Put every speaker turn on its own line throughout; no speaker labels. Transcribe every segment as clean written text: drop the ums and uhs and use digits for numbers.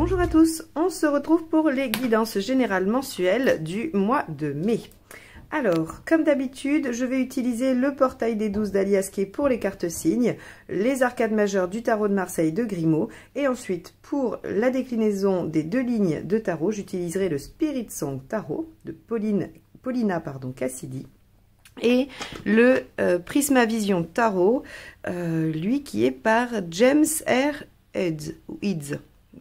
Bonjour à tous, on se retrouve pour les guidances générales mensuelles du mois de mai. Alors, comme d'habitude, je vais utiliser le portail des 12 d'Alias Kay pour les cartes signes, les arcades majeures du tarot de Marseille de Grimaud, et ensuite pour la déclinaison des deux lignes de tarot, j'utiliserai le Spirit Song Tarot de Paulina Cassidy. Et le Prisma Vision Tarot, lui qui est par James R. Eads.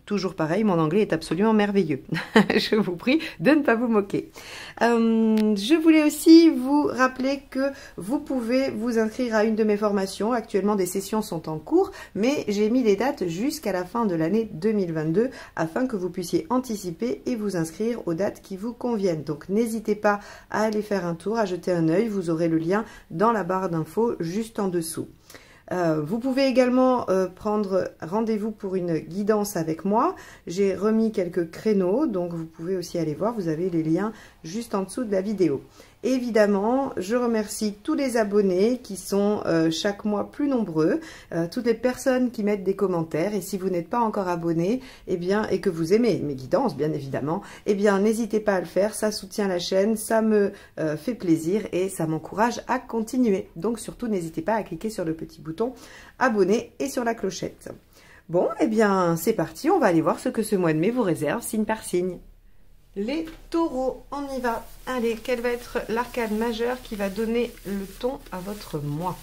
Toujours pareil, mon anglais est absolument merveilleux. Je vous prie de ne pas vous moquer. Je voulais aussi vous rappeler que vous pouvez vous inscrire à une de mes formations. Actuellement, des sessions sont en cours, mais j'ai mis les dates jusqu'à la fin de l'année 2022 afin que vous puissiez anticiper et vous inscrire aux dates qui vous conviennent. Donc, n'hésitez pas à aller faire un tour, à jeter un œil. Vous aurez le lien dans la barre d'infos juste en dessous. Vous pouvez également prendre rendez-vous pour une guidance avec moi. J'ai remis quelques créneaux, donc vous pouvez aussi aller voir. Vous avez les liens juste en dessous de la vidéo. Évidemment, je remercie tous les abonnés qui sont chaque mois plus nombreux, toutes les personnes qui mettent des commentaires. Et si vous n'êtes pas encore abonné, eh bien, et que vous aimez mes guidances, bien évidemment, eh bien, n'hésitez pas à le faire. Ça soutient la chaîne, ça me fait plaisir et ça m'encourage à continuer. Donc, surtout, n'hésitez pas à cliquer sur le petit bouton abonner et sur la clochette. Bon, eh bien, c'est parti. On va aller voir ce que ce mois de mai vous réserve, signe par signe. Les taureaux, on y va. Allez, quelle va être l'arcade majeure qui va donner le ton à votre mois?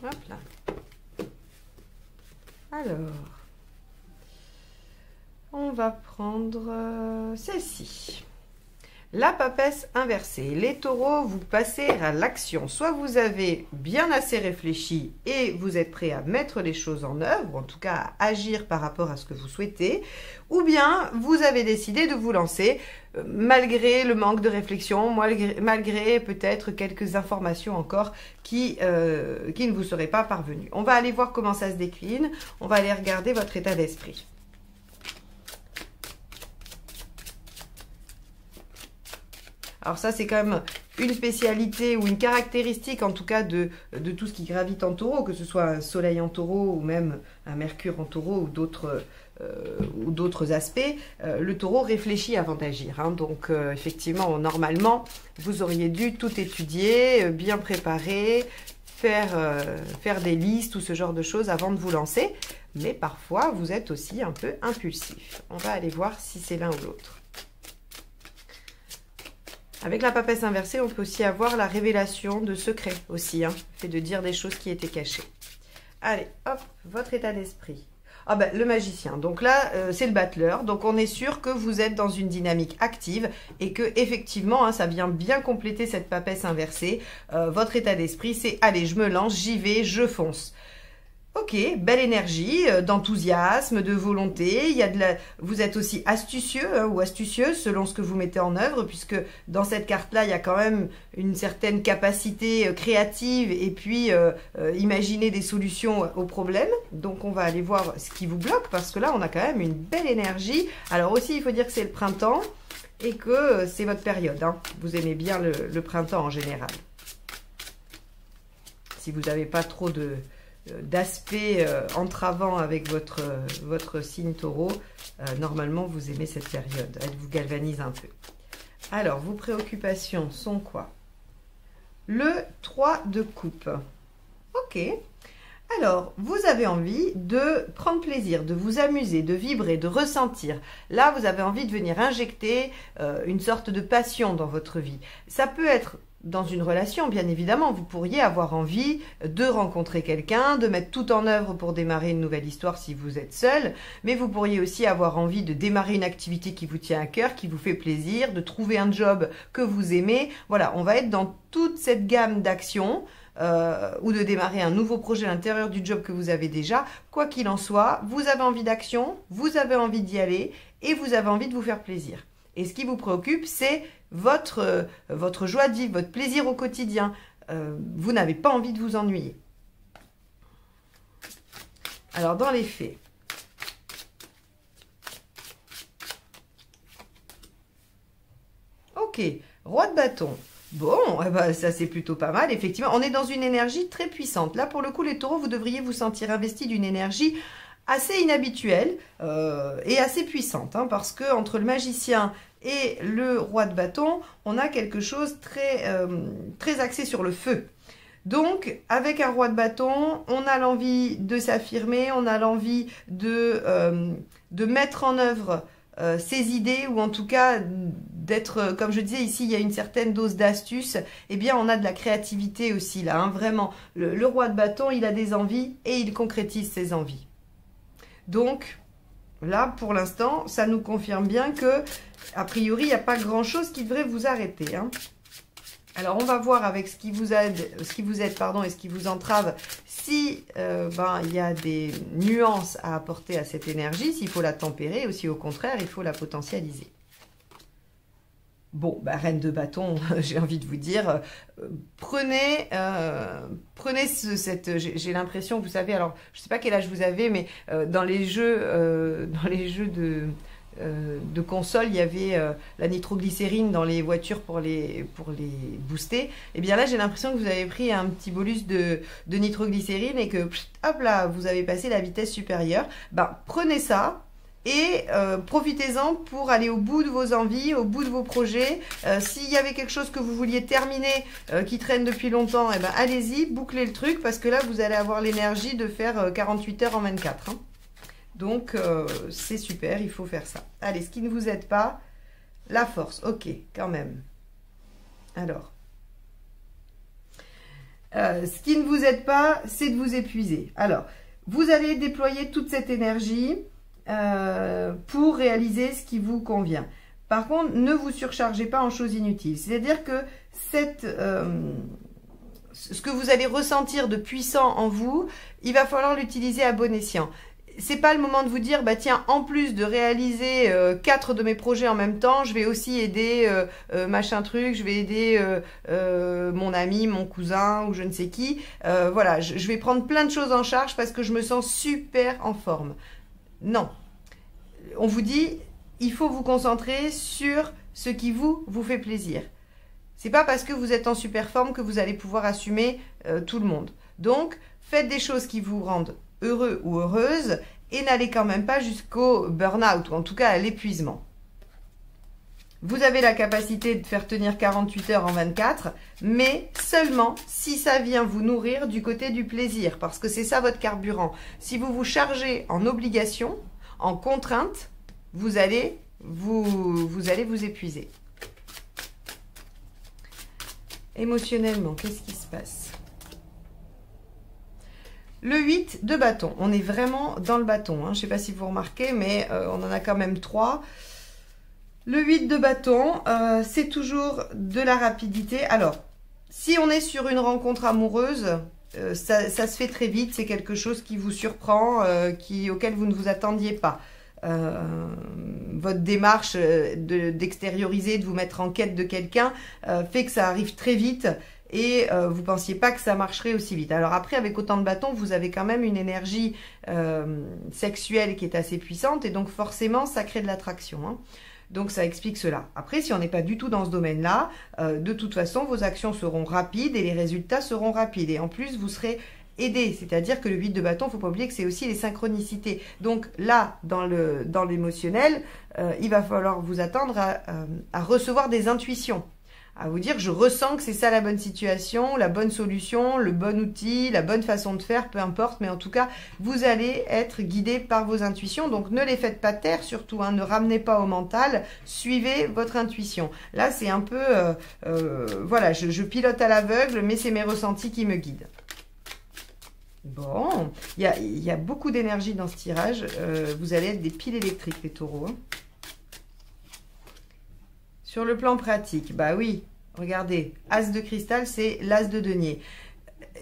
Hop là. Alors, on va prendre celle-ci. La papesse inversée. Les taureaux, vous passez à l'action. Soit vous avez bien assez réfléchi et vous êtes prêt à mettre les choses en œuvre, en tout cas à agir par rapport à ce que vous souhaitez, ou bien vous avez décidé de vous lancer malgré le manque de réflexion, malgré peut-être quelques informations encore qui ne vous seraient pas parvenues. On va aller voir comment ça se décline. On va aller regarder votre état d'esprit. Alors ça, c'est quand même une spécialité ou une caractéristique, en tout cas, de tout ce qui gravite en taureau, que ce soit un soleil en taureau ou même un mercure en taureau ou d'autres aspects. Le taureau réfléchit avant d'agir. Hein. Donc, effectivement, normalement, vous auriez dû tout étudier, bien préparer, faire des listes ou ce genre de choses avant de vous lancer. Mais parfois, vous êtes aussi un peu impulsif. On va aller voir si c'est l'un ou l'autre. Avec la papesse inversée, on peut aussi avoir la révélation de secrets aussi, hein, fait de dire des choses qui étaient cachées. Allez, hop, votre état d'esprit. Ah ben, le magicien. Donc là, c'est le battleur. Donc on est sûr que vous êtes dans une dynamique active et que effectivement, hein, ça vient bien compléter cette papesse inversée. Votre état d'esprit, c'est allez, je me lance, j'y vais, je fonce. Ok, belle énergie, d'enthousiasme, de volonté. Vous êtes aussi astucieux hein, ou astucieuse selon ce que vous mettez en œuvre, puisque dans cette carte-là, il y a quand même une certaine capacité créative et puis imaginer des solutions aux problèmes. Donc, on va aller voir ce qui vous bloque, parce que là, on a quand même une belle énergie. Alors aussi, il faut dire que c'est le printemps et que c'est votre période. Hein. Vous aimez bien le printemps en général. Si vous n'avez pas trop d'aspect entravant avec votre signe taureau, normalement vous aimez cette période, elle vous galvanise un peu. Alors, vos préoccupations sont quoi? Le 3 de coupe. Ok. Alors, vous avez envie de prendre plaisir, de vous amuser, de vibrer, de ressentir. Là, vous avez envie de venir injecter une sorte de passion dans votre vie. Ça peut être dans une relation, bien évidemment, vous pourriez avoir envie de rencontrer quelqu'un, de mettre tout en œuvre pour démarrer une nouvelle histoire si vous êtes seul, mais vous pourriez aussi avoir envie de démarrer une activité qui vous tient à cœur, qui vous fait plaisir, de trouver un job que vous aimez. Voilà, on va être dans toute cette gamme d'actions ou de démarrer un nouveau projet à l'intérieur du job que vous avez déjà. Quoi qu'il en soit, vous avez envie d'action, vous avez envie d'y aller et vous avez envie de vous faire plaisir. Et ce qui vous préoccupe, c'est votre joie de vivre, votre plaisir au quotidien. Vous n'avez pas envie de vous ennuyer. Alors, dans les faits, Ok, roi de bâton. Bon, eh ben, ça c'est plutôt pas mal, effectivement. On est dans une énergie très puissante. Là, pour le coup, les taureaux, vous devriez vous sentir investi d'une énergie assez inhabituelle et assez puissante. Hein, parce que entre le magicien et le roi de bâton, on a quelque chose très axé sur le feu. Donc, avec un roi de bâton, on a l'envie de s'affirmer, on a l'envie de mettre en œuvre ses idées, ou en tout cas d'être, comme je disais ici, il y a une certaine dose d'astuce. Eh bien, on a de la créativité aussi là, hein, vraiment. Le roi de bâton, il a des envies et il concrétise ses envies. Donc, là, pour l'instant, ça nous confirme bien que, a priori, il n'y a pas grand-chose qui devrait vous arrêter, hein. Alors, on va voir avec ce qui vous aide, et ce qui vous entrave, si il y a des nuances à apporter à cette énergie, s'il faut la tempérer, ou si au contraire, il faut la potentialiser. Bon, reine de bâton, j'ai envie de vous dire, prenez j'ai l'impression, vous savez, alors, je ne sais pas quel âge vous avez, mais dans les jeux de console, il y avait la nitroglycérine dans les voitures pour les booster. Et bien là, j'ai l'impression que vous avez pris un petit bolus de nitroglycérine et que, hop là, vous avez passé la vitesse supérieure. Prenez ça et profitez-en pour aller au bout de vos envies, au bout de vos projets. S'il y avait quelque chose que vous vouliez terminer, qui traîne depuis longtemps, allez-y, bouclez le truc, parce que là, vous allez avoir l'énergie de faire 48 heures en 24. Hein. Donc, c'est super, il faut faire ça. Allez, ce qui ne vous aide pas, la force. Ok, quand même. Alors, ce qui ne vous aide pas, c'est de vous épuiser. Alors, vous allez déployer toute cette énergie pour réaliser ce qui vous convient. Par contre, ne vous surchargez pas en choses inutiles. C'est-à-dire que ce que vous allez ressentir de puissant en vous, il va falloir l'utiliser à bon escient. C'est pas le moment de vous dire, tiens, en plus de réaliser 4 de mes projets en même temps, je vais aussi aider machin truc, je vais aider mon ami, mon cousin ou je ne sais qui. Voilà, je vais prendre plein de choses en charge parce que je me sens super en forme. Non. On vous dit, il faut vous concentrer sur ce qui vous fait plaisir. C'est pas parce que vous êtes en super forme que vous allez pouvoir assumer tout le monde. Donc, faites des choses qui vous rendent heureux ou heureuse, et n'allez quand même pas jusqu'au burn-out, ou en tout cas à l'épuisement. Vous avez la capacité de faire tenir 48 heures en 24, mais seulement si ça vient vous nourrir du côté du plaisir, parce que c'est ça votre carburant. Si vous vous chargez en obligation, en contrainte, vous allez vous épuiser. Émotionnellement, qu'est-ce qui se passe ? Le 8 de bâton, on est vraiment dans le bâton. Hein. Je ne sais pas si vous remarquez, mais on en a quand même 3. Le 8 de bâton, c'est toujours de la rapidité. Alors, si on est sur une rencontre amoureuse, ça se fait très vite. C'est quelque chose qui vous surprend, auquel vous ne vous attendiez pas. Votre démarche d'extérioriser, de vous mettre en quête de quelqu'un, fait que ça arrive très vite. Et vous ne pensiez pas que ça marcherait aussi vite. Alors après, avec autant de bâtons, vous avez quand même une énergie sexuelle qui est assez puissante, et donc forcément, ça crée de l'attraction. Hein. Donc ça explique cela. Après, si on n'est pas du tout dans ce domaine-là, de toute façon, vos actions seront rapides et les résultats seront rapides. Et en plus, vous serez aidé. C'est-à-dire que le 8 de bâton, il ne faut pas oublier que c'est aussi les synchronicités. Donc là, dans l'émotionnel, il va falloir vous attendre à recevoir des intuitions. À vous dire, je ressens que c'est ça la bonne situation, la bonne solution, le bon outil, la bonne façon de faire, peu importe. Mais en tout cas, vous allez être guidé par vos intuitions. Donc, ne les faites pas taire, surtout. Hein, ne ramenez pas au mental. Suivez votre intuition. Là, c'est un peu... voilà, je pilote à l'aveugle, mais c'est mes ressentis qui me guident. Bon, il y a beaucoup d'énergie dans ce tirage. Vous allez être des piles électriques, les taureaux. Hein. Sur le plan pratique, bah oui, regardez, As de cristal, c'est l'As de denier.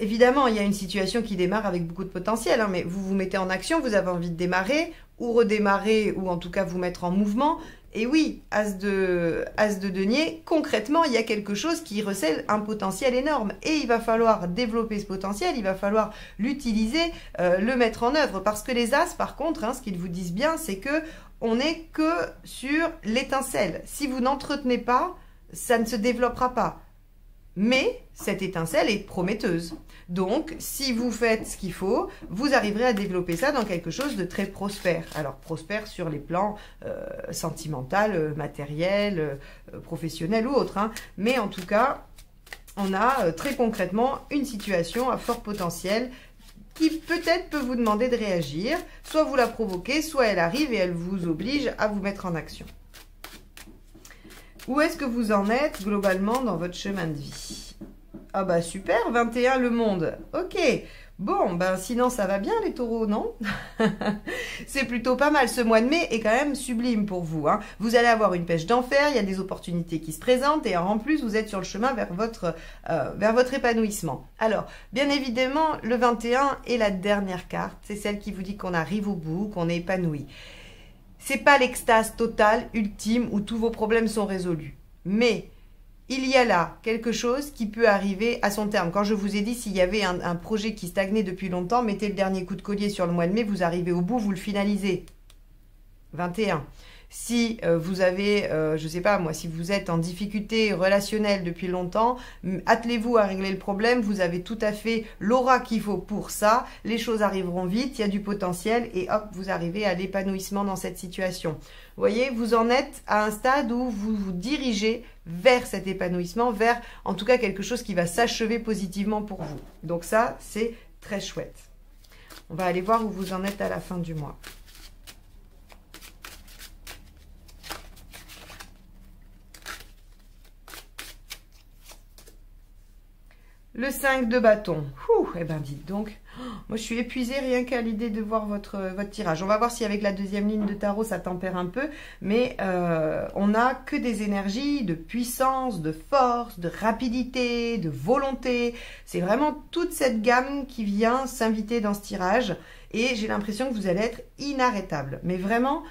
Évidemment, il y a une situation qui démarre avec beaucoup de potentiel, hein, mais vous vous mettez en action, vous avez envie de démarrer, ou redémarrer, ou en tout cas vous mettre en mouvement. Et oui, As de denier, concrètement, il y a quelque chose qui recèle un potentiel énorme. Et il va falloir développer ce potentiel, il va falloir l'utiliser, le mettre en œuvre. Parce que les As, par contre, hein, ce qu'ils vous disent bien, c'est que on n'est que sur l'étincelle. Si vous n'entretenez pas, ça ne se développera pas. Mais cette étincelle est prometteuse. Donc, si vous faites ce qu'il faut, vous arriverez à développer ça dans quelque chose de très prospère. Alors, prospère sur les plans sentimental, matériel, professionnel ou autre. Hein. Mais en tout cas, on a très concrètement une situation à fort potentiel qui peut-être peut vous demander de réagir. Soit vous la provoquez, soit elle arrive et elle vous oblige à vous mettre en action. Où est-ce que vous en êtes globalement dans votre chemin de vie? Ah bah super, 21 le monde. Ok, bon, ben sinon ça va bien les taureaux, non? C'est plutôt pas mal. Ce mois de mai est quand même sublime pour vous. Hein. Vous allez avoir une pêche d'enfer, il y a des opportunités qui se présentent et en plus vous êtes sur le chemin vers votre épanouissement. Alors, bien évidemment, le 21 est la dernière carte. C'est celle qui vous dit qu'on arrive au bout, qu'on est épanoui. C'est pas l'extase totale, ultime, où tous vos problèmes sont résolus. Mais il y a là quelque chose qui peut arriver à son terme. Quand je vous ai dit, s'il y avait un projet qui stagnait depuis longtemps, mettez le dernier coup de collier sur le mois de mai, vous arrivez au bout, vous le finalisez. 21. Si vous avez, je sais pas moi, si vous êtes en difficulté relationnelle depuis longtemps, attelez-vous à régler le problème, vous avez tout à fait l'aura qu'il faut pour ça, les choses arriveront vite, il y a du potentiel et hop, vous arrivez à l'épanouissement dans cette situation. Vous voyez, vous en êtes à un stade où vous vous dirigez vers cet épanouissement, vers en tout cas quelque chose qui va s'achever positivement pour vous. Donc ça, c'est très chouette. On va aller voir où vous en êtes à la fin du mois. Le 5 de bâton. Eh ben dites donc, moi je suis épuisée rien qu'à l'idée de voir votre tirage. On va voir si avec la deuxième ligne de tarot ça tempère un peu, mais on n'a que des énergies de puissance, de force, de rapidité, de volonté. C'est vraiment toute cette gamme qui vient s'inviter dans ce tirage et j'ai l'impression que vous allez être inarrêtable. Mais vraiment...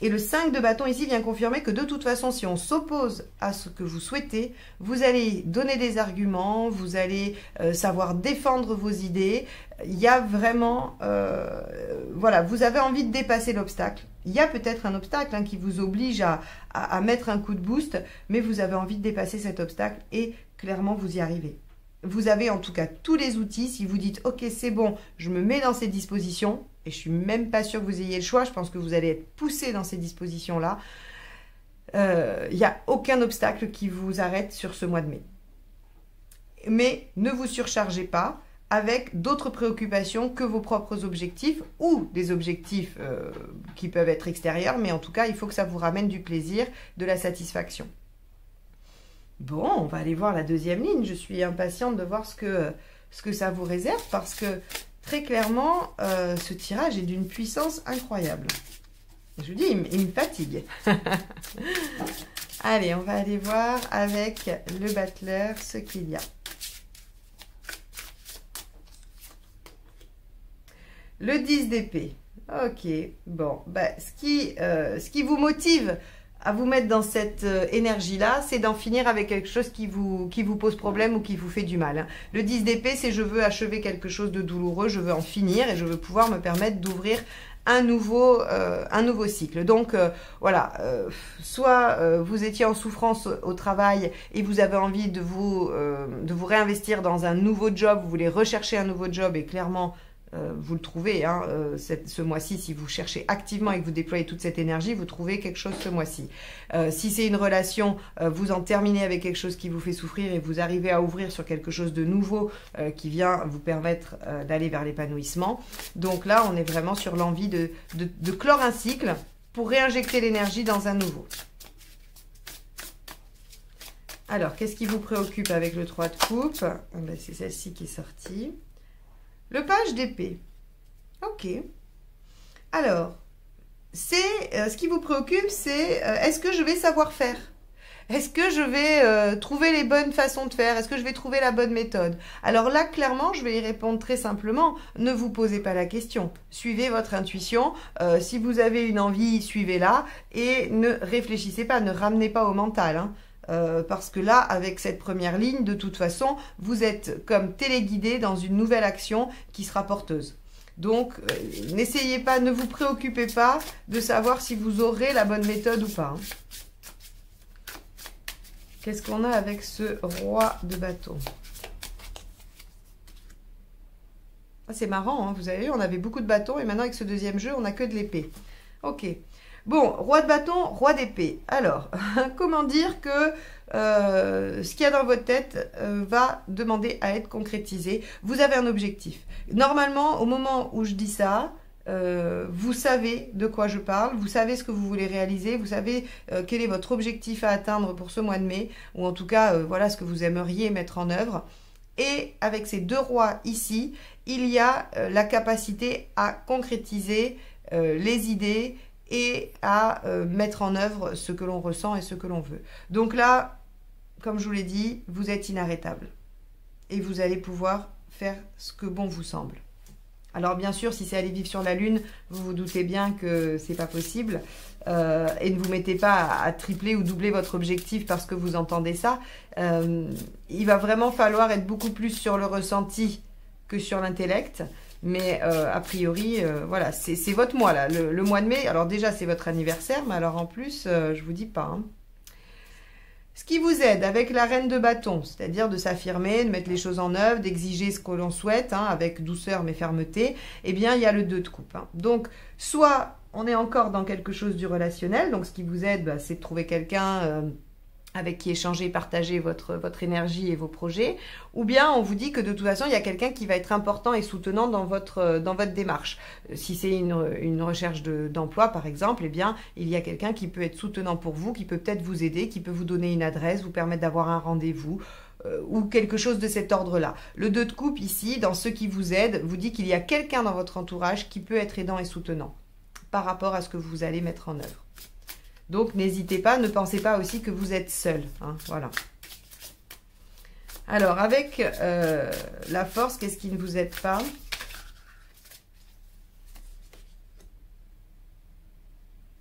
et le 5 de bâton ici vient confirmer que de toute façon, si on s'oppose à ce que vous souhaitez, vous allez donner des arguments, vous allez savoir défendre vos idées. Il y a vraiment, voilà, vous avez envie de dépasser l'obstacle. Il y a peut-être un obstacle hein, qui vous oblige à mettre un coup de boost, mais vous avez envie de dépasser cet obstacle et clairement vous y arrivez. Vous avez en tout cas tous les outils. Si vous dites, ok, c'est bon, je me mets dans ces dispositions, et je suis même pas sûre que vous ayez le choix, je pense que vous allez être poussé dans ces dispositions-là. Il n'y a aucun obstacle qui vous arrête sur ce mois de mai. Mais ne vous surchargez pas avec d'autres préoccupations que vos propres objectifs ou des objectifs qui peuvent être extérieurs, mais en tout cas, il faut que ça vous ramène du plaisir, de la satisfaction. Bon, on va aller voir la deuxième ligne. Je suis impatiente de voir ce que ça vous réserve parce que très clairement, ce tirage est d'une puissance incroyable. Je vous dis, il me fatigue. Allez, on va aller voir avec le battleur ce qu'il y a. Le 10 d'épée. Ok, bon. Bah, ce qui vous motive à vous mettre dans cette énergie-là, c'est d'en finir avec quelque chose qui vous pose problème ou qui vous fait du mal. Hein. Le 10 d'épée, c'est je veux achever quelque chose de douloureux, je veux en finir et je veux pouvoir me permettre d'ouvrir un nouveau cycle. Donc, voilà, soit vous étiez en souffrance au travail et vous avez envie de vous réinvestir dans un nouveau job, vous voulez rechercher un nouveau job et clairement, vous le trouvez, hein, ce mois-ci, si vous cherchez activement et que vous déployez toute cette énergie, vous trouvez quelque chose ce mois-ci. Si c'est une relation, vous en terminez avec quelque chose qui vous fait souffrir et vous arrivez à ouvrir sur quelque chose de nouveau qui vient vous permettre d'aller vers l'épanouissement. Donc là, on est vraiment sur l'envie de clore un cycle pour réinjecter l'énergie dans un nouveau. Alors, qu'est-ce qui vous préoccupe avec le 3 de coupe? Ben, c'est celle-ci qui est sortie. Le page d'épée. Ok. Alors, ce qui vous préoccupe, c'est est-ce que je vais savoir faire? Est-ce que je vais trouver les bonnes façons de faire? Est-ce que je vais trouver la bonne méthode? Alors là, clairement, je vais y répondre très simplement. Ne vous posez pas la question. Suivez votre intuition. Si vous avez une envie, suivez-la. Et ne réfléchissez pas, ne ramenez pas au mental. Hein. Parce que là, avec cette première ligne, de toute façon, vous êtes comme téléguidé dans une nouvelle action qui sera porteuse. Donc, n'essayez pas, ne vous préoccupez pas de savoir si vous aurez la bonne méthode ou pas. Hein. Qu'est-ce qu'on a avec ce roi de bâton? Ah, c'est marrant, hein, vous avez vu, on avait beaucoup de bâtons et maintenant avec ce deuxième jeu, on n'a que de l'épée. Ok. Bon, roi de bâton, roi d'épée. Alors, comment dire que ce qu'il y a dans votre tête va demander à être concrétisé. Vous avez un objectif. Normalement, au moment où je dis ça, vous savez de quoi je parle, vous savez ce que vous voulez réaliser, vous savez quel est votre objectif à atteindre pour ce mois de mai, ou en tout cas, voilà ce que vous aimeriez mettre en œuvre. Et avec ces deux rois ici, il y a la capacité à concrétiser les idées et à mettre en œuvre ce que l'on ressent et ce que l'on veut. Donc là, comme je vous l'ai dit, vous êtes inarrêtable. Et vous allez pouvoir faire ce que bon vous semble. Alors bien sûr, si c'est aller vivre sur la Lune, vous vous doutez bien que c'est pas possible. Et ne vous mettez pas à tripler ou doubler votre objectif parce que vous entendez ça. Il va vraiment falloir être beaucoup plus sur le ressenti que sur l'intellect. Mais a priori, voilà, c'est votre mois là, le mois de mai. Alors déjà, c'est votre anniversaire, mais alors en plus, je vous dis pas. Hein. Ce qui vous aide avec la reine de bâton, c'est-à-dire de s'affirmer, de mettre les choses en œuvre, d'exiger ce que l'on souhaite, hein, avec douceur mais fermeté, eh bien, il y a le 2 de coupe. Hein. Donc, soit on est encore dans quelque chose du relationnel, donc ce qui vous aide, bah, c'est de trouver quelqu'un avec qui échanger, partager votre énergie et vos projets, ou bien on vous dit que de toute façon, il y a quelqu'un qui va être important et soutenant dans votre démarche. Si c'est une recherche d'emploi, par exemple, eh bien, il y a quelqu'un qui peut être soutenant pour vous, qui peut peut-être vous aider, qui peut vous donner une adresse, vous permettre d'avoir un rendez-vous, ou quelque chose de cet ordre-là. Le 2 de coupe, ici, dans ceux qui vous aident, vous dit qu'il y a quelqu'un dans votre entourage qui peut être aidant et soutenant par rapport à ce que vous allez mettre en œuvre. Donc, n'hésitez pas, ne pensez pas aussi que vous êtes seul. Hein, voilà. Alors, avec la force, qu'est-ce qui ne vous aide pas?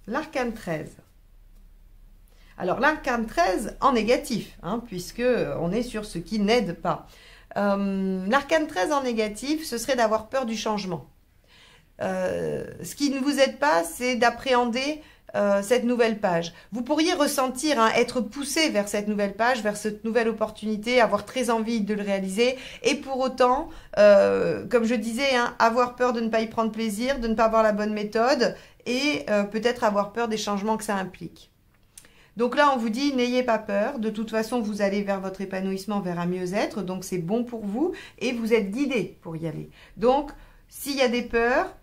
L'arcane 13. Alors, l'arcane 13 en négatif, hein, puisque on est sur ce qui n'aide pas. L'arcane 13 en négatif, ce serait d'avoir peur du changement. Ce qui ne vous aide pas, c'est d'appréhender cette nouvelle page. Vous pourriez ressentir, hein, être poussé vers cette nouvelle page, vers cette nouvelle opportunité, avoir très envie de le réaliser, et pour autant, comme je disais, hein, avoir peur de ne pas y prendre plaisir, de ne pas avoir la bonne méthode, et peut-être avoir peur des changements que ça implique. Donc là, on vous dit, n'ayez pas peur, de toute façon, vous allez vers votre épanouissement, vers un mieux-être, donc c'est bon pour vous, et vous êtes guidé pour y aller. Donc, s'il y a des peurs,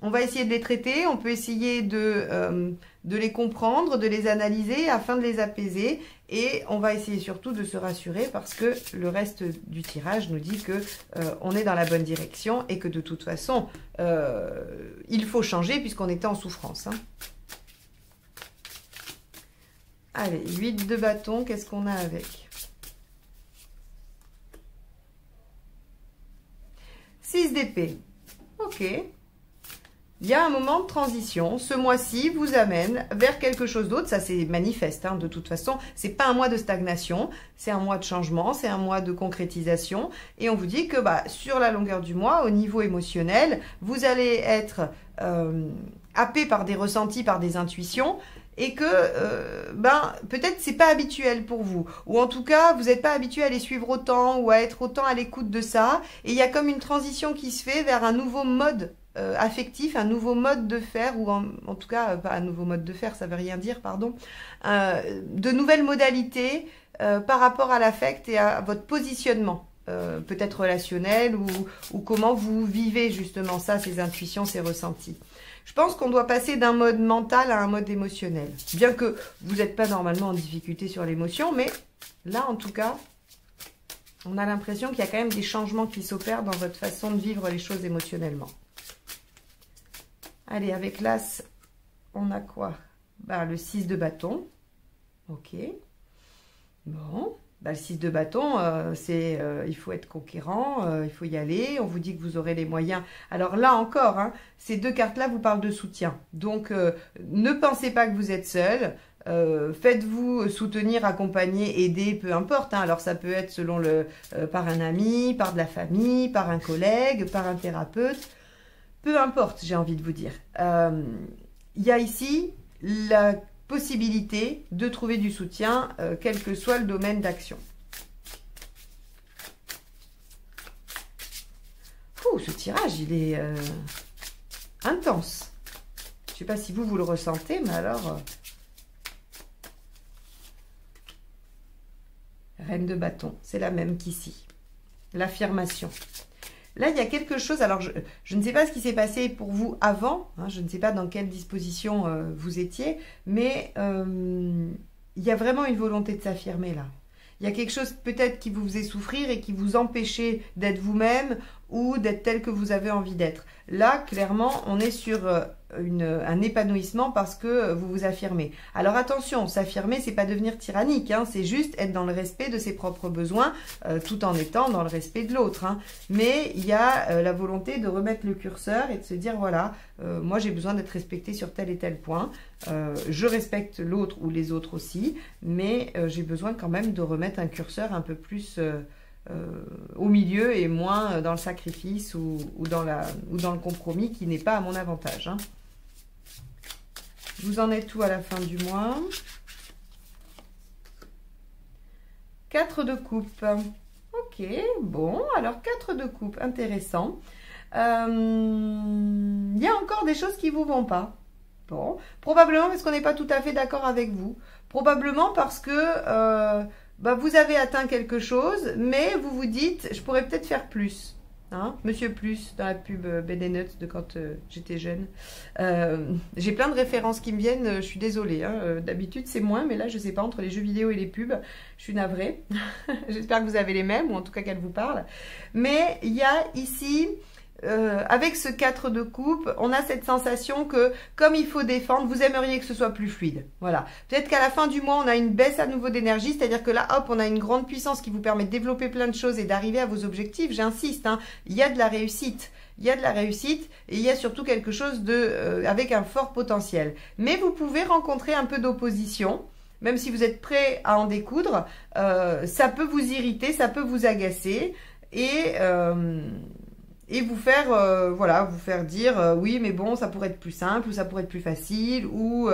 on va essayer de les traiter, on peut essayer de les comprendre, de les analyser afin de les apaiser. Et on va essayer surtout de se rassurer parce que le reste du tirage nous dit que on est dans la bonne direction et que de toute façon, il faut changer puisqu'on était en souffrance. Hein. Allez, 8 de bâton, qu'est-ce qu'on a avec? 6 d'épée. Ok. Il y a un moment de transition. Ce mois-ci vous amène vers quelque chose d'autre. Ça, c'est manifeste. Hein, de toute façon, c'est pas un mois de stagnation. C'est un mois de changement. C'est un mois de concrétisation. Et on vous dit que bah, sur la longueur du mois, au niveau émotionnel, vous allez être happé par des ressentis, par des intuitions. Et que peut-être c'est pas habituel pour vous. Ou en tout cas, vous n'êtes pas habitué à les suivre autant ou à être autant à l'écoute de ça. Et il y a comme une transition qui se fait vers un nouveau mode affectif, un nouveau mode de faire, ou en tout cas, pas un nouveau mode de faire, ça veut rien dire, pardon, de nouvelles modalités par rapport à l'affect et à votre positionnement, peut-être relationnel, ou comment vous vivez justement ça, ces intuitions, ces ressentis. Je pense qu'on doit passer d'un mode mental à un mode émotionnel, bien que vous n'êtes pas normalement en difficulté sur l'émotion, mais là, en tout cas, on a l'impression qu'il y a quand même des changements qui s'opèrent dans votre façon de vivre les choses émotionnellement. Allez, avec l'As, on a quoi? Bah, le 6 de bâton. Ok. Bon. Bah, le 6 de bâton, c'est il faut être conquérant, il faut y aller. On vous dit que vous aurez les moyens. Alors là encore, hein, ces deux cartes-là vous parlent de soutien. Donc, ne pensez pas que vous êtes seul. Faites-vous soutenir, accompagner, aider, peu importe. Hein. Alors, ça peut être selon par un ami, par de la famille, par un collègue, par un thérapeute. Peu importe, j'ai envie de vous dire. Il y a ici la possibilité de trouver du soutien, quel que soit le domaine d'action. Ce tirage, il est intense. Je ne sais pas si vous le ressentez, mais alors... Reine de bâton, c'est la même qu'ici. L'affirmation. Là, il y a quelque chose... Alors, je ne sais pas ce qui s'est passé pour vous avant. Hein, je ne sais pas dans quelle disposition vous étiez. Mais il y a vraiment une volonté de s'affirmer là. Il y a quelque chose peut-être qui vous faisait souffrir et qui vous empêchait d'être vous-même ou d'être tel que vous avez envie d'être. Là, clairement, on est sur un épanouissement parce que vous vous affirmez. Alors attention, s'affirmer, c'est pas devenir tyrannique, hein, c'est juste être dans le respect de ses propres besoins tout en étant dans le respect de l'autre. Hein. Mais il y a la volonté de remettre le curseur et de se dire, voilà, moi j'ai besoin d'être respecté sur tel et tel point. Je respecte l'autre ou les autres aussi, mais j'ai besoin quand même de remettre un curseur un peu plus... au milieu et moins dans le sacrifice ou dans le compromis qui n'est pas à mon avantage. Hein. Vous en êtes où à la fin du mois? 4 de coupe. Ok, bon, alors 4 de coupe, intéressant. Il y a encore des choses qui ne vous vont pas. Bon, probablement parce qu'on n'est pas tout à fait d'accord avec vous. Probablement parce que... vous avez atteint quelque chose, mais vous vous dites, je pourrais peut-être faire plus. Hein, Monsieur Plus, dans la pub BD-Nuts de quand j'étais jeune. J'ai plein de références qui me viennent, je suis désolée. Hein, d'habitude, c'est moins, mais là, je ne sais pas, entre les jeux vidéo et les pubs, je suis navrée. J'espère que vous avez les mêmes, ou en tout cas qu'elles vous parlent. Mais il y a ici... avec ce 4 de coupe, on a cette sensation que, comme il faut défendre, vous aimeriez que ce soit plus fluide. Voilà. Peut-être qu'à la fin du mois, on a une baisse à nouveau d'énergie, c'est-à-dire que là, hop, on a une grande puissance qui vous permet de développer plein de choses et d'arriver à vos objectifs. J'insiste, hein, il y a de la réussite. Il y a de la réussite et il y a surtout quelque chose avec un fort potentiel. Mais vous pouvez rencontrer un peu d'opposition. Même si vous êtes prêt à en découdre, ça peut vous irriter, ça peut vous agacer et vous faire, voilà, vous faire dire oui, mais bon, ça pourrait être plus simple, ou ça pourrait être plus facile, ou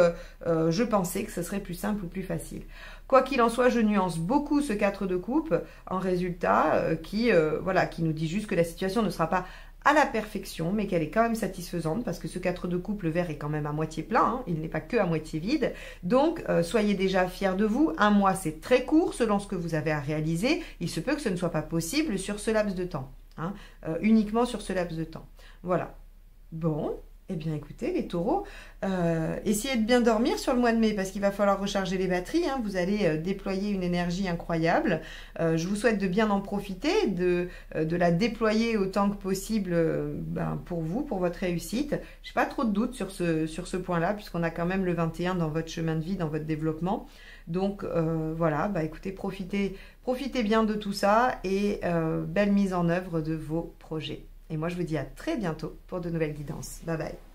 je pensais que ce serait plus simple ou plus facile. Quoi qu'il en soit, je nuance beaucoup ce 4 de coupe en résultat voilà, qui nous dit juste que la situation ne sera pas à la perfection, mais qu'elle est quand même satisfaisante, parce que ce 4 de coupe, le verre est quand même à moitié plein, hein, il n'est pas que à moitié vide. Donc, soyez déjà fiers de vous. Un mois, c'est très court selon ce que vous avez à réaliser. Il se peut que ce ne soit pas possible sur ce laps de temps. Hein, uniquement sur ce laps de temps. Voilà. Bon, eh bien écoutez les taureaux, essayez de bien dormir sur le mois de mai parce qu'il va falloir recharger les batteries. Hein, vous allez déployer une énergie incroyable. Je vous souhaite de bien en profiter, de la déployer autant que possible pour vous, pour votre réussite. Je n'ai pas trop de doutes sur ce point-là puisqu'on a quand même le 21 dans votre chemin de vie, dans votre développement. Donc voilà, écoutez, profitez bien de tout ça et belle mise en œuvre de vos projets. Et moi, je vous dis à très bientôt pour de nouvelles guidances. Bye bye.